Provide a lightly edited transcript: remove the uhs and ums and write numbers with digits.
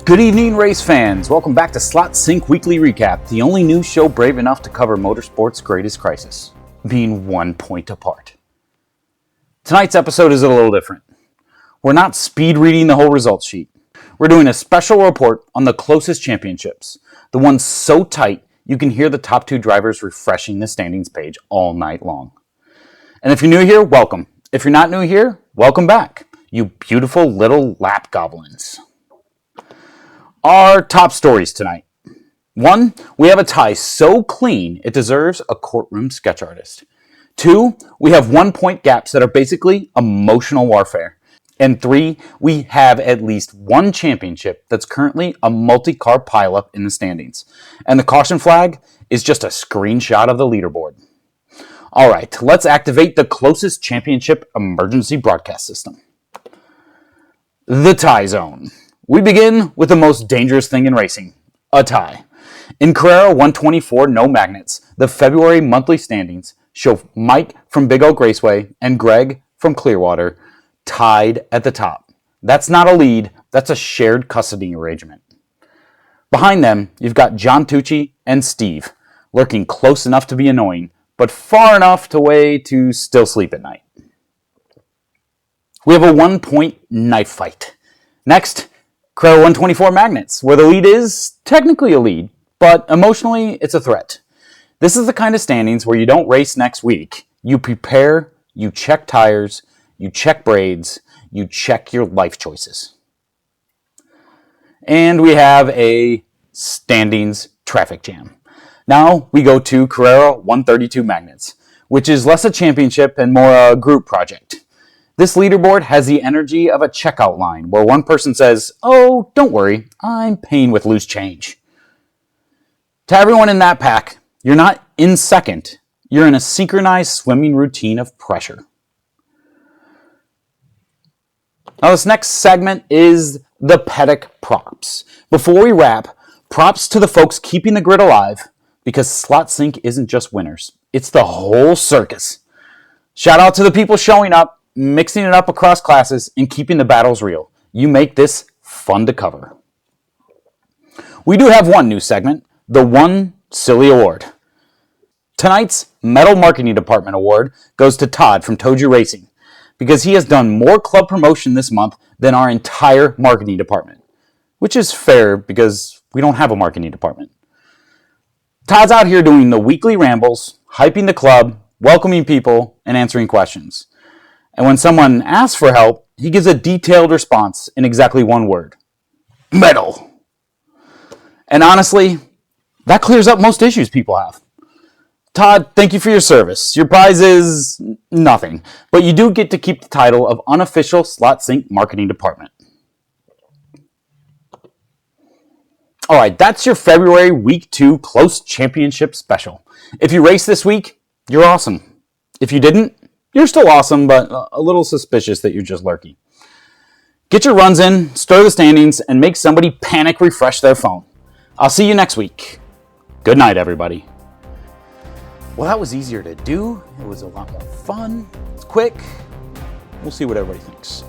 Good evening, race fans. Welcome back to Slot Sync Weekly Recap, the only news show brave enough to cover motorsport's greatest crisis, being 1 point apart. Tonight's episode is a little different. We're not speed reading the whole results sheet. We're doing a special report on the closest championships, the ones so tight you can hear the top two drivers refreshing the standings page all night long. And if you're new here, welcome. If you're not new here, welcome back, you beautiful little lap goblins. Our top stories tonight. 1, we have a tie so clean it deserves a courtroom sketch artist. 2, we have 1 point gaps that are basically emotional warfare. And 3, we have at least one championship that's currently a multi-car pileup in the standings. And the caution flag is just a screenshot of the leaderboard. All right, let's activate the closest championship emergency broadcast system. The tie zone. We begin with the most dangerous thing in racing, a tie. In Carrera 124 No Magnets, the February monthly standings show Mike from Big Oak Raceway and Greg from Clearwater tied at the top. That's not a lead, that's a shared custody arrangement. Behind them, you've got John Tucci and Steve, lurking close enough to be annoying, but far enough away to still sleep at night. We have a 1 point knife fight. Next, Carrera 124 Magnets, where the lead is technically a lead, but emotionally it's a threat. This is the kind of standings where you don't race next week. You prepare, you check tires, you check braids, you check your life choices. And we have a standings traffic jam. Now we go to Carrera 132 Magnets, which is less a championship and more a group project. This leaderboard has the energy of a checkout line where one person says, "Oh, don't worry, I'm paying with loose change." To everyone in that pack, you're not in second, you're in a synchronized swimming routine of pressure. Now this next segment is the paddock props. Before we wrap, props to the folks keeping the grid alive, because Slot Sync isn't just winners, it's the whole circus. Shout out to the people showing up, mixing it up across classes, and keeping the battles real. You make this fun to cover. We do have one new segment, the One Silly Award. Tonight's Metal Marketing Department Award goes to Todd from Toju Racing, because he has done more club promotion this month than our entire marketing department, which is fair because we don't have a marketing department. Todd's out here doing the weekly rambles, hyping the club, welcoming people, and answering questions. And when someone asks for help, he gives a detailed response in exactly one word: metal. And honestly, that clears up most issues people have. Todd, thank you for your service. Your prize is nothing, but you do get to keep the title of Unofficial Slot Sync Marketing Department. All right, that's your February Week 2 Close Championship Special. If you raced this week, you're awesome. If you didn't, you're still awesome, but a little suspicious that you're just lurky. Get your runs in, stir the standings, and make somebody panic refresh their phone. I'll see you next week. Good night, everybody. Well, that was easier to do. It was a lot more fun. It's quick. We'll see what everybody thinks.